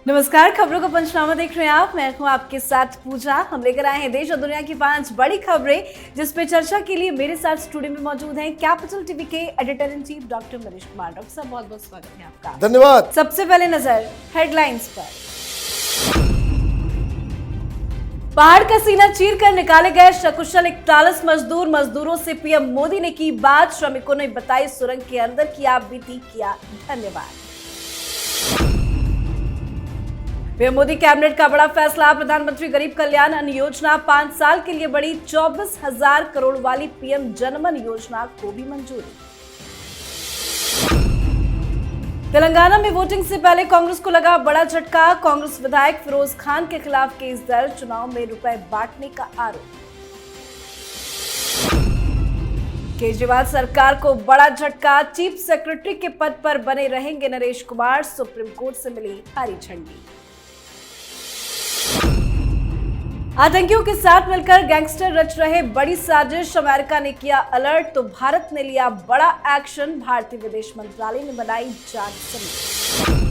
नमस्कार, खबरों का पंचनामा देख रहे हैं आप। मैं हूं आपके साथ पूजा। हम लेकर आए हैं देश और दुनिया की 5 बड़ी खबरें, जिस पे चर्चा के लिए मेरे साथ स्टूडियो में मौजूद हैं कैपिटल टीवी के editor in chief doctor Manish Kumar. Doctor साहब, बहुत बहुत स्वागत है आपका। धन्यवाद। सबसे पहले नजर हेडलाइंस पर। पहाड़ का सीना चीर कर निकाले गए सकुशल 41 मजदूरों से पीएम मोदी ने की बात। श्रमिकों ने बताई सुरंग के अंदर की आप बीती, किया धन्यवाद। पीएम मोदी कैबिनेट का बड़ा फैसला। प्रधानमंत्री गरीब कल्याण अन्न योजना 5 साल के लिए बढ़ी। 24,000 करोड़ वाली पीएम जनमन योजना को भी मंजूरी। तेलंगाना में वोटिंग से पहले कांग्रेस को लगा बड़ा झटका। कांग्रेस विधायक फिरोज खान के खिलाफ केस दर्ज। चुनाव में रुपए बांटने का आरोप। केजरीवाल सरकार को बड़ा झटका। चीफ सेक्रेटरी के पद पर बने रहेंगे नरेश कुमार। सुप्रीम कोर्ट से मिली हरी झंडी। आतंकियों के साथ मिलकर गैंगस्टर रच रहे बड़ी साजिश। अमेरिका ने किया अलर्ट तो भारत ने लिया बड़ा एक्शन। भारतीय विदेश मंत्रालय ने बनाई जांच समिति।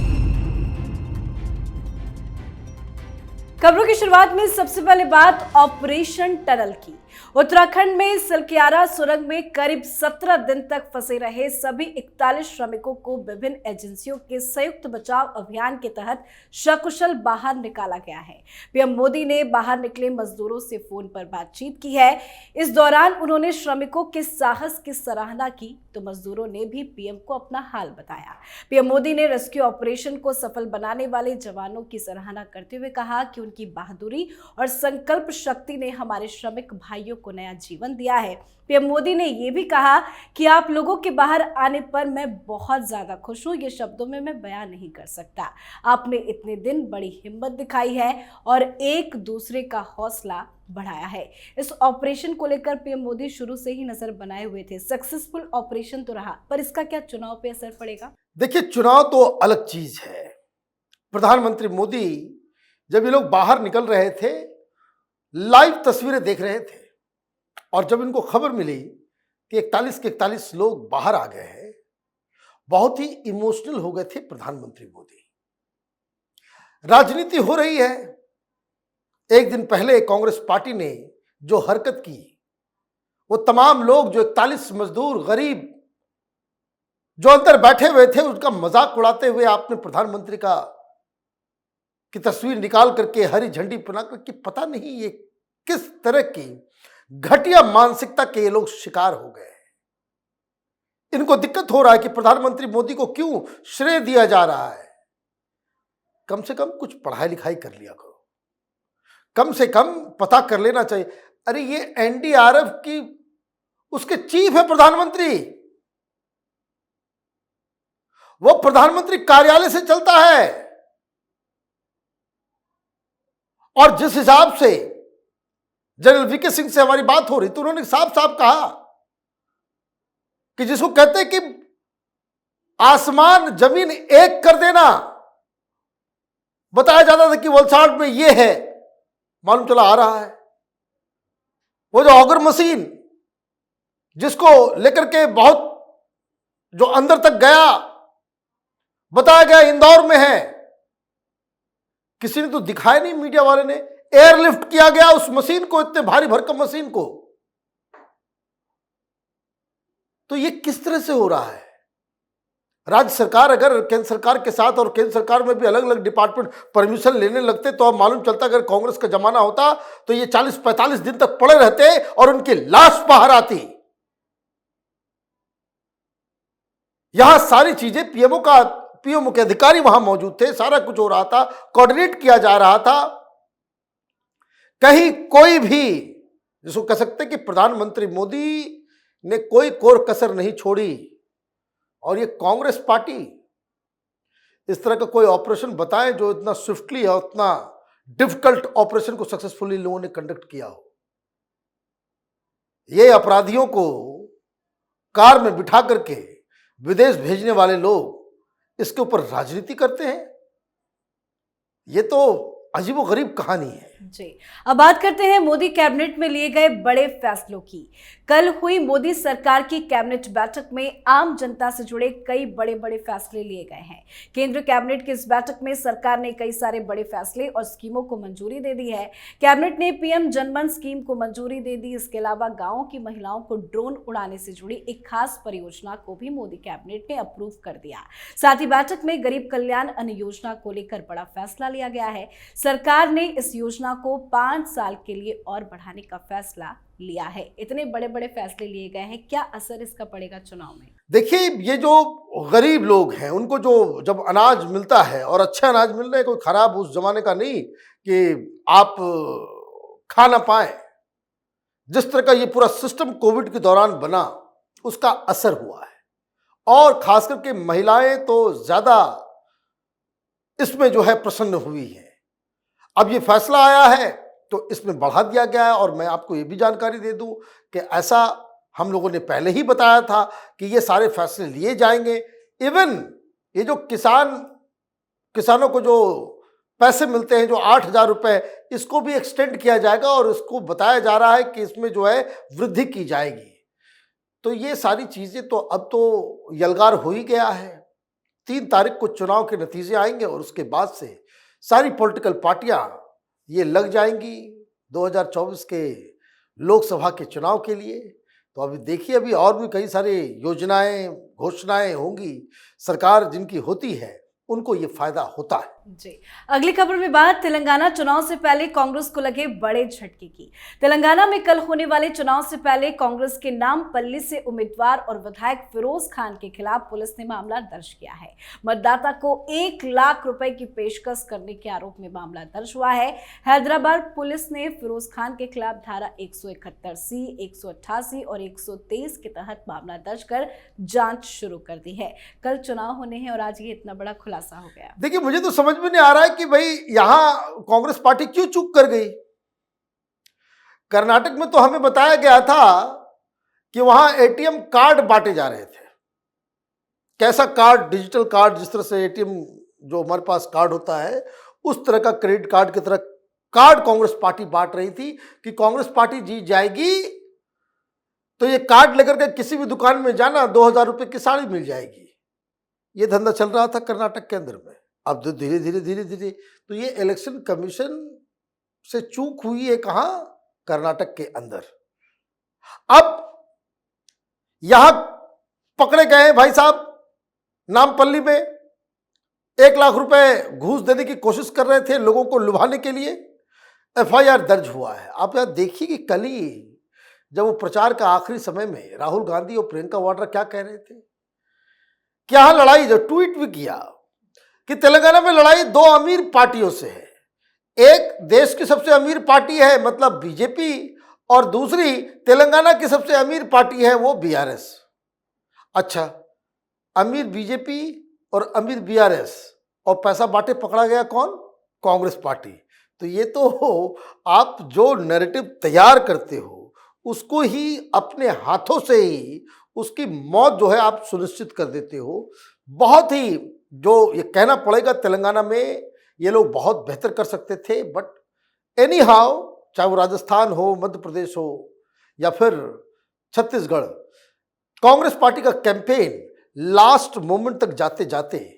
खबरों की शुरुआत में सबसे पहले बात ऑपरेशन टनल की। उत्तराखंड में सिलक्यारा सुरंग में करीब 17 दिन तक फंसे रहे सभी 41 श्रमिकों को विभिन्न एजेंसियों के संयुक्त बचाव अभियान के तहत सकुशल बाहर निकाला गया है। पीएम मोदी ने बाहर निकले मजदूरों से फोन पर बातचीत की है। इस दौरान उन्होंने श्रमिकों के साहस की सराहना की तो मजदूरों ने भी पीएम को अपना हाल बताया। पीएम मोदी ने रेस्क्यू ऑपरेशन को सफल बनाने वाले जवानों की सराहना करते हुए कहा कि उनकी बहादुरी और संकल्प शक्ति ने हमारे श्रमिक भाइयों को नया जीवन दिया है। पीएम मोदी ने यह भी कहा कि आप लोगों के बाहर आने पर मैं बहुत ज्यादा खुश हूं। ये शब्दों में मैं बयान नहीं कर सकता। आपने इतने दिन बड़ी हिम्मत दिखाई है और एक दूसरे का हौसला बढ़ाया है। इस ऑपरेशन को लेकर पीएम मोदी शुरू से ही नजर बनाए हुए थे। सक्सेसफुल ऑपरेशन तो रहा, पर इसका क्या चुनाव पे असर पड़ेगा? देखिए, चुनाव तो अलग चीज है। प्रधानमंत्री मोदी जब ये लोग बाहर निकल रहे थे, लाइव तस्वीरें देख रहे थे और जब इनको खबर मिली कि 41 के 41 लोग बाहर आ गए हैं, बहुत ही इमोशनल हो गए थे प्रधानमंत्री मोदी। राजनीति हो रही है। एक दिन पहले कांग्रेस पार्टी ने जो हरकत की, वो तमाम लोग जो 41 मजदूर गरीब जो अंदर बैठे हुए थे, उसका मजाक उड़ाते हुए आपने प्रधानमंत्री की तस्वीर निकाल करके हरी झंडी बना करके, पता नहीं ये किस तरह की घटिया मानसिकता के ये लोग शिकार हो गए। इनको दिक्कत हो रहा है कि प्रधानमंत्री मोदी को क्यों श्रेय दिया जा रहा है। कम से कम कुछ पढ़ाई लिखाई कर लिया करो, कम से कम पता कर लेना चाहिए। अरे ये एनडीआरएफ की उसके चीफ है प्रधानमंत्री, वो प्रधानमंत्री कार्यालय से चलता है। और जिस हिसाब से जनरल वीके सिंह से हमारी बात हो रही तो उन्होंने साफ साफ कहा कि जिसको कहते हैं कि आसमान जमीन एक कर देना, बताया जाता था कि वलसाड़ में ये है, मालूम चला आ रहा है। वो जो ऑगर मशीन जिसको लेकर के बहुत जो अंदर तक गया, बताया गया इंदौर में है। किसी ने तो दिखाया नहीं, मीडिया वाले ने। एयरलिफ्ट किया गया उस मशीन को, इतने भारी भरकम मशीन को। तो ये किस तरह से हो रहा है? राज्य सरकार अगर केंद्र सरकार के साथ, और केंद्र सरकार में भी अलग अलग डिपार्टमेंट परमिशन लेने लगते तो अब मालूम चलता, अगर कांग्रेस का जमाना होता तो ये 40-45 दिन तक पड़े रहते और उनकी लाश बाहर आती। यहां सारी चीजें पीएमओ के अधिकारी वहां मौजूद थे, सारा कुछ हो रहा था, कोऑर्डिनेट किया जा रहा था। कहीं कोई भी जिसको कह सकते कि प्रधानमंत्री मोदी ने कोई कोर कसर नहीं छोड़ी। और ये कांग्रेस पार्टी इस तरह का कोई ऑपरेशन बताए जो इतना स्विफ्टली और इतना डिफिकल्ट ऑपरेशन को सक्सेसफुली लोगों ने कंडक्ट किया हो। ये अपराधियों को कार में बिठा करके विदेश भेजने वाले लोग इसके ऊपर राजनीति करते हैं। ये तो अजीबोगरीब कहानी है। जी, अब बात करते हैं मोदी कैबिनेट में लिए गए बड़े फैसलों की। कल हुई मोदी सरकार की कैबिनेट बैठक में आम जनता से जुड़े कई बड़े बड़े फैसले लिए गए हैं। केंद्र कैबिनेट की इस बैठक में सरकार ने कई सारे बड़े फैसले और स्कीमों को मंजूरी दे दी है। कैबिनेट ने पीएम जनमन स्कीम को मंजूरी दे दी। इसके अलावा गांवों की महिलाओं को ड्रोन उड़ाने से जुड़ी एक खास परियोजना को भी मोदी कैबिनेट ने अप्रूव कर दिया। साथ ही बैठक में गरीब कल्याण अन्न योजना को लेकर बड़ा फैसला लिया गया है। सरकार ने इस योजना को 5 साल के लिए और बढ़ाने का फैसला लिया है। इतने बड़े बड़े फैसले लिए गए हैं, क्या असर इसका पड़ेगा चुनाव में? देखिए, ये जो गरीब लोग हैं उनको जो जब अनाज मिलता है और अच्छा अनाज मिल रहा है, कोई खराब उस जमाने का नहीं कि आप खा ना पाए, जिस तरह का ये पूरा सिस्टम कोविड के दौरान बना उसका असर हुआ है। और खास करके महिलाएं तो ज्यादा इसमें जो है प्रसन्न हुई है। अब ये फैसला आया है तो इसमें बढ़ा दिया गया है। और मैं आपको ये भी जानकारी दे दूं कि ऐसा हम लोगों ने पहले ही बताया था कि ये सारे फैसले लिए जाएंगे। इवन ये जो किसानों को जो पैसे मिलते हैं, जो 8,000 रुपए, इसको भी एक्सटेंड किया जाएगा और इसको बताया जा रहा है कि इसमें जो है वृद्धि की जाएगी। तो ये सारी चीजें तो अब तो यलगार हो ही गया है। 3 तारीख को चुनाव के नतीजे आएंगे और उसके बाद से सारी पॉलिटिकल पार्टियां ये लग जाएंगी 2024 के लोकसभा के चुनाव के लिए। तो अभी देखिए, अभी और भी कई सारी योजनाएं, घोषणाएं होंगी। सरकार जिनकी होती है उनको ये फायदा होता है। जी, अगली खबर में बात तेलंगाना चुनाव से पहले कांग्रेस को लगे बड़े झटके की। तेलंगाना में कल होने वाले चुनाव से पहले कांग्रेस के नामपल्ली से उम्मीदवार और विधायक फिरोज खान के खिलाफ पुलिस ने मामला दर्ज किया है। मतदाता को 1 लाख रुपए की पेशकश करने के आरोप में मामला दर्ज हुआ है। हैदराबाद पुलिस ने फिरोज खान के खिलाफ धारा 171C, 188 और 123 के तहत मामला दर्ज कर जांच शुरू कर दी है। कल चुनाव होने हैं और आज ये इतना बड़ा खुलासा हो गया। देखिए, मुझे तो समझ में नहीं आ रहा है कि भाई यहां कांग्रेस पार्टी क्यों चूक कर गई। कर्नाटक में तो हमें बताया गया था कि वहां एटीएम कार्ड बांटे जा रहे थे। कैसा कार्ड? डिजिटल कार्ड, जिस तरह से एटीएम जो हमारे पास कार्ड होता है उस तरह का, क्रेडिट कार्ड की तरह कार्ड कांग्रेस पार्टी बांट रही थी कि कांग्रेस पार्टी जीत जाएगी तो ये कार्ड लेकर के किसी भी दुकान में जाना, 2,000 रुपए की साड़ी मिल जाएगी। ये धंधा चल रहा था कर्नाटक के अंदर में। अब तो धीरे धीरे तो ये इलेक्शन कमीशन से चूक हुई है कहां? कर्नाटक के अंदर। अब यहां पकड़े गए भाई साहब नामपल्ली में 1 लाख रुपए घूस देने की कोशिश कर रहे थे लोगों को लुभाने के लिए। एफआईआर दर्ज हुआ है। आप यहां देखिए कि कल ही जब वो प्रचार का आखिरी समय में राहुल गांधी और प्रियंका वाड्रा क्या कह रहे थे कि यहां लड़ाई, जो ट्वीट भी किया कि तेलंगाना में लड़ाई 2 अमीर पार्टियों से है। एक देश की सबसे अमीर पार्टी है मतलब बीजेपी, और दूसरी तेलंगाना की सबसे अमीर पार्टी है वो बीआरएस। अच्छा, अमीर बीजेपी और अमीर बीआरएस, और पैसा बांटे पकड़ा गया कौन? कांग्रेस पार्टी। तो ये तो आप जो नैरेटिव तैयार करते हो उसको ही अपने हाथों से ही उसकी मौत जो है आप सुनिश्चित कर देते हो। बहुत ही, जो ये कहना पड़ेगा, तेलंगाना में ये लोग बहुत बेहतर कर सकते थे। बट एनी हाउ, चाहे वो राजस्थान हो, मध्य प्रदेश हो या फिर छत्तीसगढ़, कांग्रेस पार्टी का कैंपेन लास्ट मोमेंट तक जाते जाते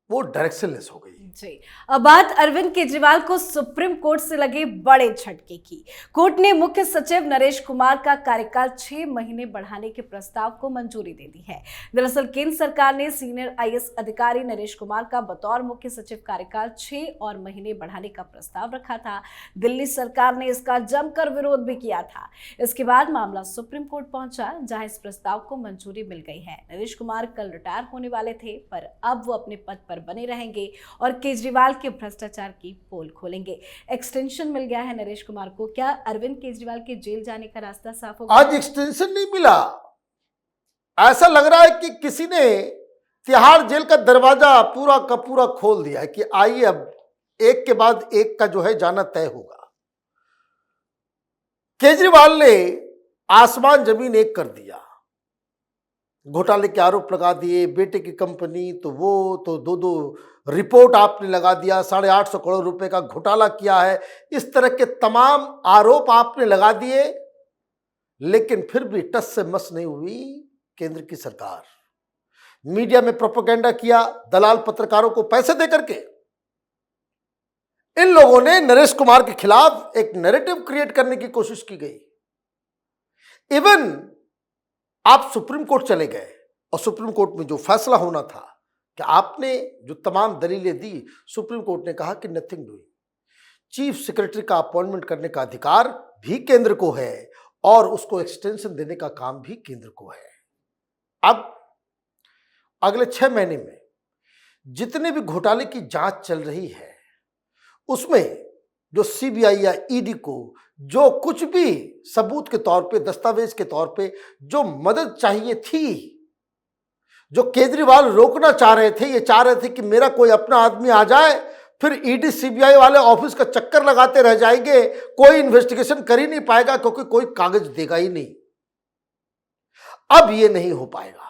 वो डायरेक्शनलेस हो गई। जी, अब बात अरविंद केजरीवाल को सुप्रीम कोर्ट से लगे बड़े झटके की। कोर्ट ने मुख्य सचिव नरेश कुमार का कार्यकाल 6 महीने बढ़ाने के प्रस्ताव को मंजूरी दे दी है। दरअसल केंद्र सरकार ने सीनियर आईएएस अधिकारी नरेश कुमार का बतौर मुख्य सचिव कार्यकाल 6 और महीने बढ़ाने का प्रस्ताव रखा था। दिल्ली सरकार ने इसका जमकर विरोध भी किया था। इसके बाद मामला सुप्रीम कोर्ट पहुंचा, जहां इस प्रस्ताव को मंजूरी मिल गई है। नरेश कुमार कल रिटायर होने वाले थे, पर अब वो अपने पद पर बने रहेंगे और केजरीवाल के भ्रष्टाचार की पोल खोलेंगे। एक्सटेंशन मिल गया है नरेश कुमार को। क्या अरविंद केजरीवाल के जेल जाने का रास्ता साफ हो गया? आज एक्सटेंशन नहीं मिला। ऐसा लग रहा है कि किसी ने तिहाड़ जेल का दरवाजा पूरा का पूरा खोल दिया है कि आइए अब एक के बाद एक का जो है जाना तय होगा। केजरीवाल ने आसमान जमीन एक कर दिया। घोटाले के आरोप लगा दिए, बेटे की कंपनी तो वो तो दो रिपोर्ट आपने लगा दिया, 850 करोड़ रुपए का घोटाला किया है, इस तरह के तमाम आरोप आपने लगा दिए, लेकिन फिर भी टस से मस नहीं हुई केंद्र की सरकार। मीडिया में प्रोपेगेंडा किया, दलाल पत्रकारों को पैसे देकर के इन लोगों ने नरेश कुमार के खिलाफ एक नैरेटिव क्रिएट करने की कोशिश की गई। इवन आप सुप्रीम कोर्ट चले गए और सुप्रीम कोर्ट में जो फैसला होना था कि आपने जो तमाम दलीलें दी, सुप्रीम कोर्ट ने कहा कि नथिंग डूइंग। चीफ सेक्रेटरी का अपॉइंटमेंट करने का अधिकार भी केंद्र को है और उसको एक्सटेंशन देने का काम भी केंद्र को है। अब अगले 6 महीने में जितने भी घोटाले की जांच चल रही है, उसमें जो सीबीआई या ईडी को जो कुछ भी सबूत के तौर पे, दस्तावेज के तौर पे जो मदद चाहिए थी, जो केजरीवाल रोकना चाह रहे थे, ये चाह रहे थे कि मेरा कोई अपना आदमी आ जाए, फिर ईडी सीबीआई वाले ऑफिस का चक्कर लगाते रह जाएंगे, कोई इन्वेस्टिगेशन कर ही नहीं पाएगा क्योंकि कोई कागज देगा ही नहीं। अब ये नहीं हो पाएगा।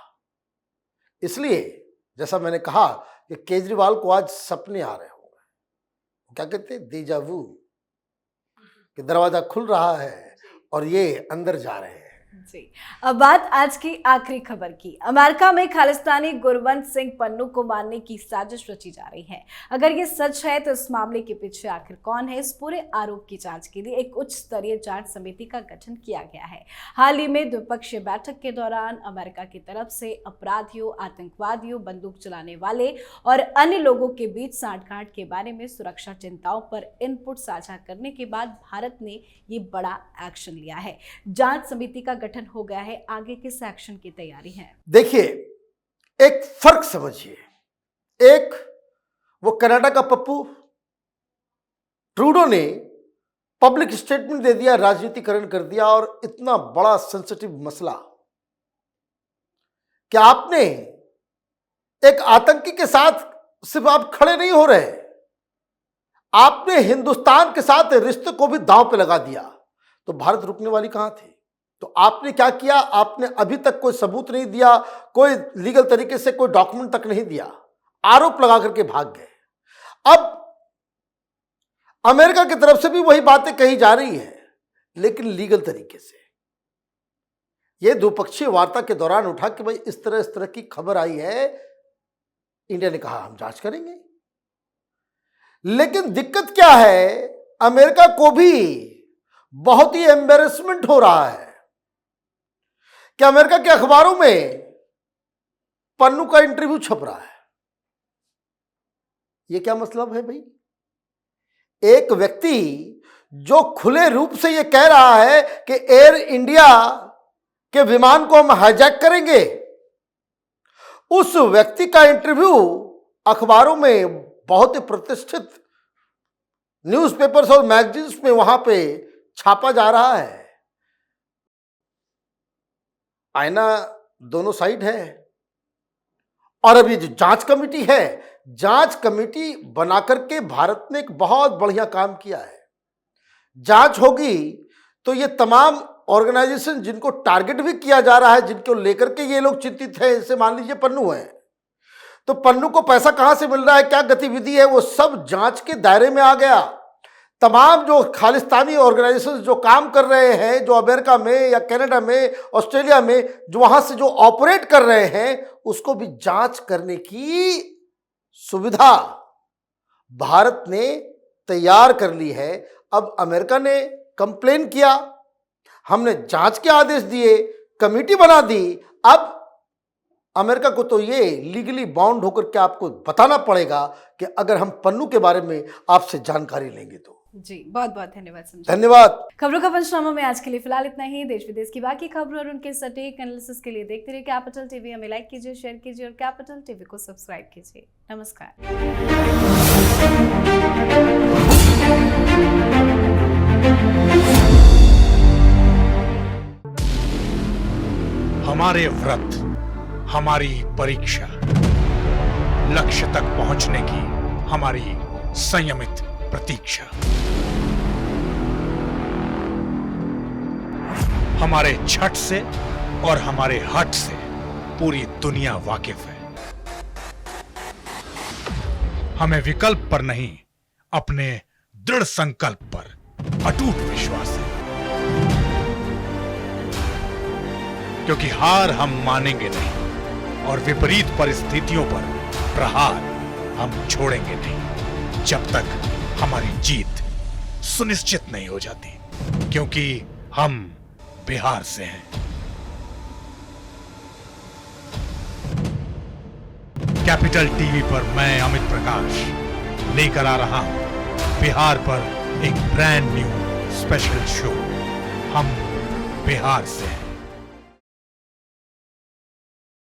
इसलिए जैसा मैंने कहा कि केजरीवाल को आज सपने आ रहे होंगे, क्या कहते हैं, देजा वू, कि दरवाजा खुल रहा है और ये अंदर जा रहे हैं। जी, अब बात आज की आखिरी खबर की। अमेरिका में खालिस्तानी गुरवंत सिंह पन्नू को मारने की साजिश रची जा रही है। अगर ये सच है तो इस मामले के पीछे आखिर कौन है, इस पूरे आरोप की जांच के लिए एक उच्च स्तरीय जांच समिति का गठन किया गया है। हाल ही में द्विपक्षीय बैठक के दौरान अमेरिका की तरफ से अपराधियों, आतंकवादियों, बंदूक चलाने वाले और अन्य लोगों के बीच सांठगांठ के बारे में सुरक्षा चिंताओं पर इनपुट साझा करने के बाद भारत ने ये बड़ा एक्शन लिया है। जांच समिति का गठन हो गया है, आगे किस एक्शन की तैयारी है? देखिए, एक फर्क समझिए। एक वो कनाडा का पप्पू ट्रूडो ने पब्लिक स्टेटमेंट दे दिया, राजनीतिकरण कर दिया और इतना बड़ा सेंसिटिव मसला कि आपने एक आतंकी के साथ सिर्फ आप खड़े नहीं हो रहे, आपने हिंदुस्तान के साथ रिश्ते को भी दांव पे लगा दिया। तो भारत रुकने वाली कहां थी? तो आपने क्या किया? आपने अभी तक कोई सबूत नहीं दिया, कोई लीगल तरीके से कोई डॉक्यूमेंट तक नहीं दिया, आरोप लगा करके भाग गए। अब अमेरिका की तरफ से भी वही बातें कही जा रही है, लेकिन लीगल तरीके से। यह द्विपक्षीय वार्ता के दौरान उठा कि भाई इस तरह की खबर आई है, इंडिया ने कहा हम जांच करेंगे। लेकिन दिक्कत क्या है, अमेरिका को भी बहुत ही एम्बेरसमेंट हो रहा है कि अमेरिका के अखबारों में पन्नू का इंटरव्यू छप रहा है। यह क्या मतलब है भाई? एक व्यक्ति जो खुले रूप से यह कह रहा है कि एयर इंडिया के विमान को हम हाईजैक करेंगे, उस व्यक्ति का इंटरव्यू अखबारों में, बहुत ही प्रतिष्ठित न्यूज़पेपर्स और मैगजीन्स में वहां पे छापा जा रहा है। आईना दोनों साइड है। और अभी जो जांच कमेटी है, जांच कमेटी बनाकर के भारत ने एक बहुत बढ़िया काम किया है। जांच होगी तो ये तमाम ऑर्गेनाइजेशन जिनको टारगेट भी किया जा रहा है, जिनको लेकर के ये लोग चिंतित हैं, जैसे मान लीजिए पन्नू है, तो पन्नू को पैसा कहां से मिल रहा है, क्या गतिविधि है, वो सब जांच के दायरे में आ गया। तमाम जो खालिस्तानी ऑर्गेनाइजेशंस जो काम कर रहे हैं, जो अमेरिका में या कनाडा में, ऑस्ट्रेलिया में, जो वहां से जो ऑपरेट कर रहे हैं, उसको भी जांच करने की सुविधा भारत ने तैयार कर ली है। अब अमेरिका ने कंप्लेन किया, हमने जांच के आदेश दिए, कमेटी बना दी। अब अमेरिका को तो ये लीगली बाउंड होकर के आपको बताना पड़ेगा कि अगर हम पन्नू के बारे में आपसे जानकारी लेंगे तो। जी, बहुत बहुत धन्यवाद संजय। धन्यवाद। खबरों का पंचनामा में आज के लिए फिलहाल इतना ही। देश विदेश की बाकी खबरों और उनके सटीक एनालिसिस के लिए देखते रहिए कैपिटल टीवी। हमें लाइक कीजिए, शेयर कीजिए और कैपिटल टीवी को सब्सक्राइब कीजिए। नमस्कार। हमारे व्रत, हमारी परीक्षा, लक्ष्य तक पहुंचने की हमारी संयमित प्रतीक्षा, हमारे छठ से और हमारे हट से पूरी दुनिया वाकिफ है। हमें विकल्प पर नहीं, अपने दृढ़ संकल्प पर अटूट विश्वास है, क्योंकि हार हम मानेंगे नहीं और विपरीत परिस्थितियों पर प्रहार हम छोड़ेंगे नहीं जब तक हमारी जीत सुनिश्चित नहीं हो जाती, क्योंकि हम बिहार से हैं। कैपिटल टीवी पर मैं अमित प्रकाश लेकर आ रहा हूं बिहार पर एक ब्रांड न्यू स्पेशल शो, हम बिहार से हैं।